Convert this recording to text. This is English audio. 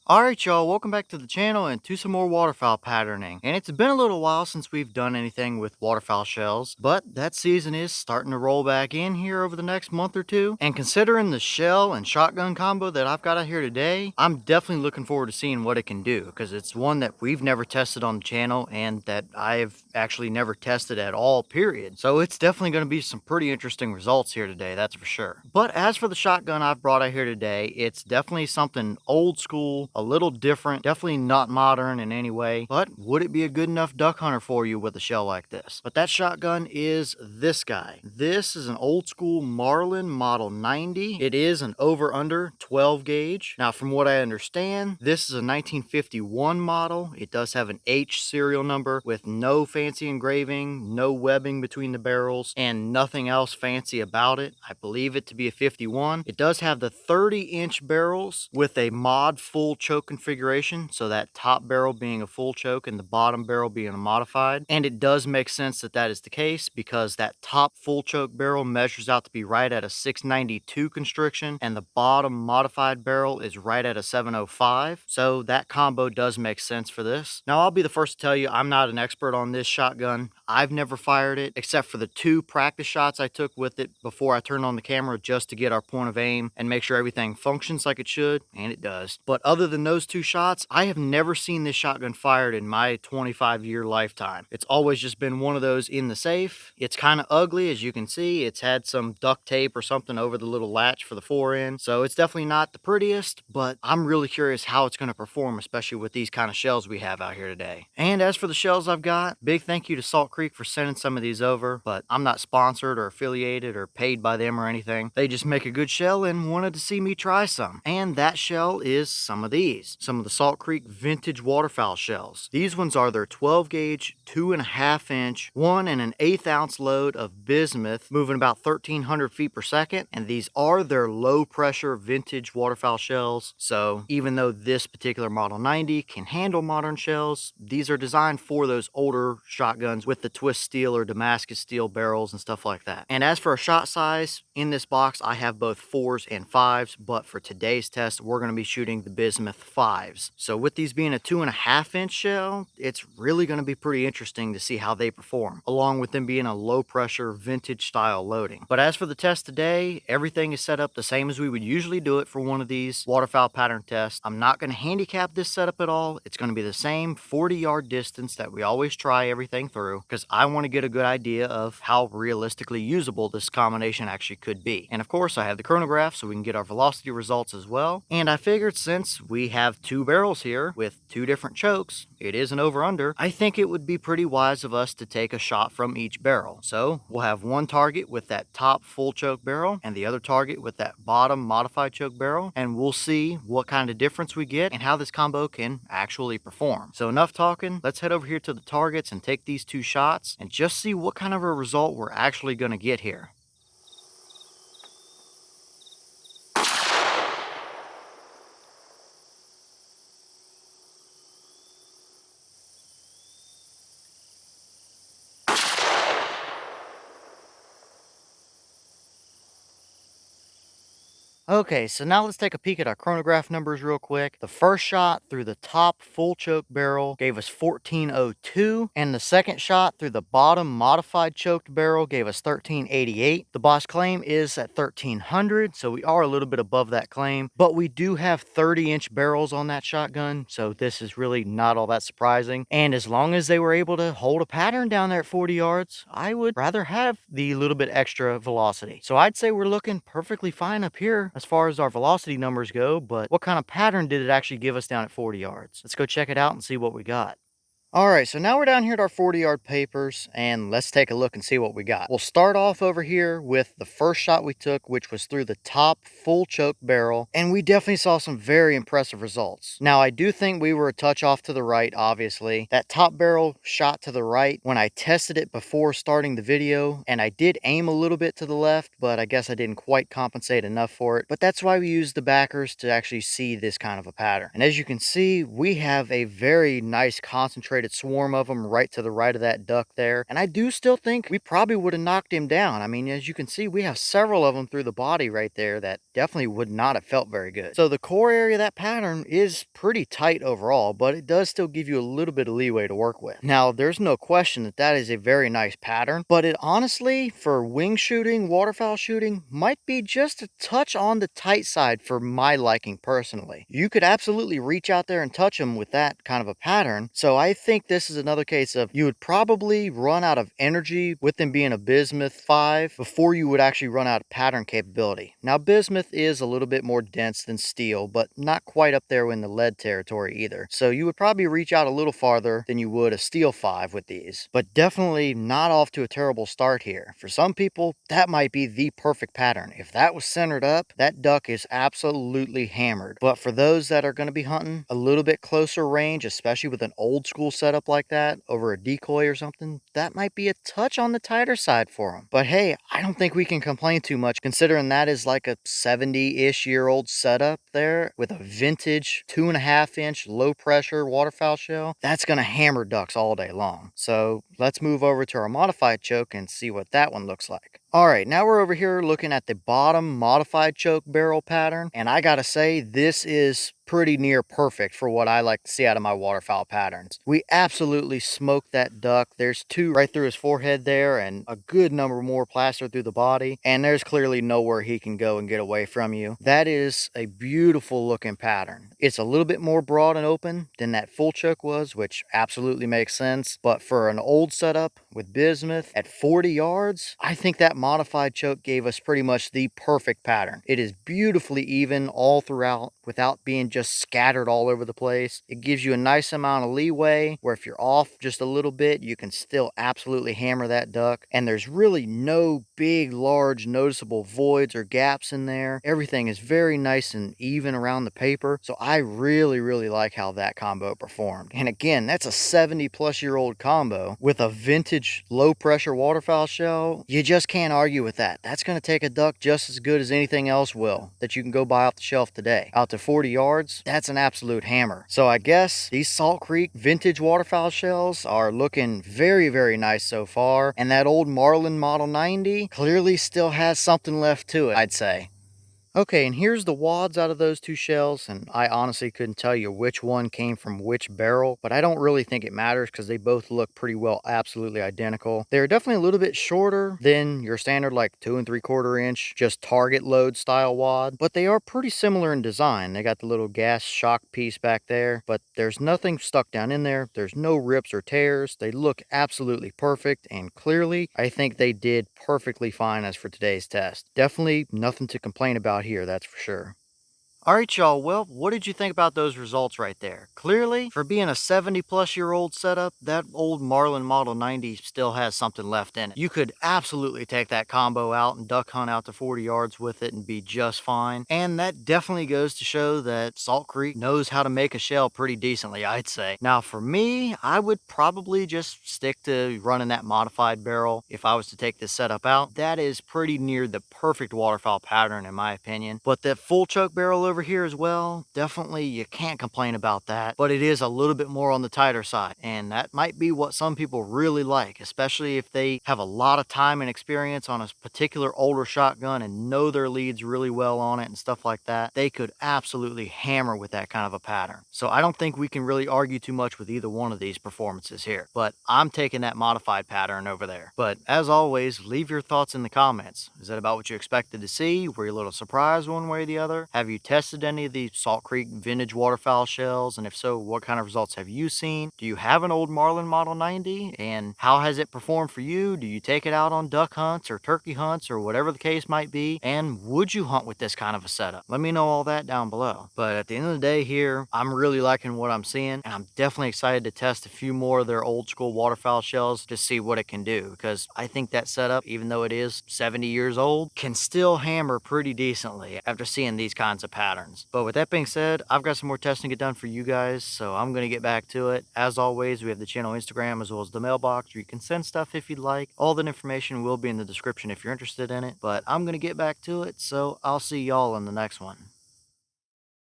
Alright y'all, welcome back to the channel and to some more waterfowl patterning. And it's been a little while since we've done anything with waterfowl shells, but that season is starting to roll back in here over the next month or two. And considering the shell and shotgun combo that I've got out here today, I'm definitely looking forward to seeing what it can do, because it's one that we've never tested on the channel and that I've actually never tested at all, period. So it's definitely going to be some pretty interesting results here today, that's for sure. But as for the shotgun I've brought out here today, it's definitely something old school, a little different, definitely not modern in any way, but would it be a good enough duck hunter for you with a shell like this? But that shotgun is this guy. This is an old school Marlin Model 90. It is an over under 12 gauge. Now from what I understand, this is a 1951 model. It does have an H serial number with no fancy engraving, no webbing between the barrels, and nothing else fancy about it. I believe it to be a 51. It does have the 30-inch barrels with a mod full choke configuration, so that top barrel being a full choke and the bottom barrel being a modified. And it does make sense that that is the case, because that top full choke barrel measures out to be right at a 692 constriction and the bottom modified barrel is right at a 705. So that combo does make sense for this. Now I'll be the first to tell you, I'm not an expert on this shotgun. I've never fired it except for the 2 practice shots I took with it before I turned on the camera, just to get our point of aim and make sure everything functions like it should, and it does. But other than those 2 shots, I have never seen this shotgun fired in my 25-year lifetime. It's always just been one of those in the safe. It's kind of ugly, as you can see. It's had some duct tape or something over the little latch for the fore-end, so it's definitely not the prettiest, but I'm really curious how it's going to perform, especially with these kind of shells we have out here today. And as for the shells I've got, big thank you to Salt Creek for sending some of these over, but I'm not sponsored or affiliated or paid by them or anything. They just make a good shell and wanted to see me try some. And that shell is some of these. Some of the Salt Creek vintage waterfowl shells. These ones are their 12 gauge, 2.5 inch, 1 1/8 ounce load of bismuth, moving about 1,300 feet per second. And these are their low pressure vintage waterfowl shells. So even though this particular Model 90 can handle modern shells, these are designed for those older shotguns with the twist steel or Damascus steel barrels and stuff like that. And as for a shot size, in this box I have both 4s and 5s, but for today's test we're going to be shooting the bismuth 5s. So with these being a 2.5 inch shell, it's really going to be pretty interesting to see how they perform, along with them being a low pressure vintage style loading. But as for the test today, everything is set up the same as we would usually do it for one of these waterfowl pattern tests. I'm not going to handicap this setup at all. It's going to be the same 40-yard distance that we always try everything through, because I want to get a good idea of how realistically usable this combination actually could be. And of course I have the chronograph so we can get our velocity results as well. And I figured since we have 2 barrels here with 2 different chokes, it is an over under, I think it would be pretty wise of us to take a shot from each barrel. So we'll have one target with that top full choke barrel and the other target with that bottom modified choke barrel, and we'll see what kind of difference we get and how this combo can actually perform. So enough talking, let's head over here to the targets and take these 2 shots and just see what kind of a result we're actually going to get here. Okay, so now let's take a peek at our chronograph numbers real quick. The first shot through the top full choke barrel gave us 1402, and the second shot through the bottom modified choked barrel gave us 1388. The boss claim is at 1300, so we are a little bit above that claim, but we do have 30-inch barrels on that shotgun, so this is really not all that surprising. And as long as they were able to hold a pattern down there at 40 yards, I would rather have the little bit extra velocity. So I'd say we're looking perfectly fine up here as far as our velocity numbers go, but what kind of pattern did it actually give us down at 40 yards? Let's go check it out and see what we got. All right, so now we're down here at our 40-yard papers, and let's take a look and see what we got. We'll start off over here with the first shot we took, which was through the top full choke barrel, and we definitely saw some very impressive results. Now, I do think we were a touch off to the right, obviously. That top barrel shot to the right when I tested it before starting the video, and I did aim a little bit to the left, but I guess I didn't quite compensate enough for it. But that's why we use the backers to actually see this kind of a pattern. And as you can see, we have a very nice concentrated concentrated swarm of them right to the right of that duck there. And I do still think we probably would have knocked him down. I mean, as you can see, we have several of them through the body right there that definitely would not have felt very good. So the core area of that pattern is pretty tight overall, but it does still give you a little bit of leeway to work with. Now, there's no question that that is a very nice pattern, but it honestly, for wing shooting, waterfowl shooting, might be just a touch on the tight side for my liking personally. You could absolutely reach out there and touch them with that kind of a pattern. So I think this is another case of you would probably run out of energy with them being a Bismuth 5 before you would actually run out of pattern capability. Now, Bismuth is a little bit more dense than steel, but not quite up there in the lead territory either. So you would probably reach out a little farther than you would a steel 5 with these, but definitely not off to a terrible start here. For some people, that might be the perfect pattern. If that was centered up, that duck is absolutely hammered. But for those that are going to be hunting a little bit closer range, especially with an old school setup like that over a decoy or something, that might be a touch on the tighter side for them. But hey, I don't think we can complain too much considering that is like a 70-ish year old setup there with a vintage 2.5-inch low pressure waterfowl shell. That's going to hammer ducks all day long. So let's move over to our modified choke and see what that one looks like. All right, now we're over here looking at the bottom modified choke barrel pattern, and I gotta say, this is pretty near perfect for what I like to see out of my waterfowl patterns. We absolutely smoked that duck. There's 2 right through his forehead there and a good number more plastered through the body, and there's clearly nowhere he can go and get away from you. That is a beautiful looking pattern. It's a little bit more broad and open than that full choke was, which absolutely makes sense, but for an old setup with Bismuth at 40 yards, I think that modified choke gave us pretty much the perfect pattern. It is beautifully even all throughout without being just scattered all over the place. It gives you a nice amount of leeway where if you're off just a little bit, you can still absolutely hammer that duck. And there's really no big, large, noticeable voids or gaps in there. Everything is very nice and even around the paper. So I really, really like how that combo performed. And again, that's a 70-plus-year-old combo with a vintage low-pressure waterfowl shell. You just can't argue with that. That's going to take a duck just as good as anything else will that you can go buy off the shelf today. Out to 40 yards, that's an absolute hammer. So I guess these Salt Creek vintage waterfowl shells are looking very, very nice so far. And that old Marlin Model 90 clearly still has something left to it, I'd say. Okay, and here's the wads out of those 2 shells, and I honestly couldn't tell you which one came from which barrel, but I don't really think it matters because they both look pretty well absolutely identical. They're definitely a little bit shorter than your standard like 2 3/4 inch, just target load style wad, but they are pretty similar in design. They got the little gas shock piece back there, but there's nothing stuck down in there. There's no rips or tears. They look absolutely perfect, and clearly, I think they did perfectly fine as for today's test. Definitely nothing to complain about here, that's for sure. All right, y'all. Well, what did you think about those results right there? Clearly, for being a 70-plus-year-old setup, that old Marlin Model 90 still has something left in it. You could absolutely take that combo out and duck hunt out to 40 yards with it and be just fine. And that definitely goes to show that Salt Creek knows how to make a shell pretty decently, I'd say. Now, for me, I would probably just stick to running that modified barrel if I was to take this setup out. That is pretty near the perfect waterfowl pattern in my opinion. But that full choke barrel over here as well, definitely you can't complain about that, but it is a little bit more on the tighter side, and that might be what some people really like, especially if they have a lot of time and experience on a particular older shotgun and know their leads really well on it and stuff like that. They could absolutely hammer with that kind of a pattern. So I don't think we can really argue too much with either one of these performances here, but I'm taking that modified pattern over there. But as always, leave your thoughts in the comments. Is that about what you expected to see? Were you a little surprised one way or the other? Have you tested any of these Salt Creek vintage waterfowl shells? And if so, what kind of results have you seen? Do you have an old Marlin Model 90? And how has it performed for you? Do you take it out on duck hunts or turkey hunts or whatever the case might be? And would you hunt with this kind of a setup? Let me know all that down below. But at the end of the day here, I'm really liking what I'm seeing, and I'm definitely excited to test a few more of their old school waterfowl shells to see what it can do, because I think that setup, even though it is 70 years old, can still hammer pretty decently after seeing these kinds of patterns. But with that being said, I've got some more testing to get done for you guys, so I'm going to get back to it. As always, we have the channel Instagram as well as the mailbox where you can send stuff if you'd like. All that information will be in the description if you're interested in it, but I'm going to get back to it, so I'll see y'all in the next one.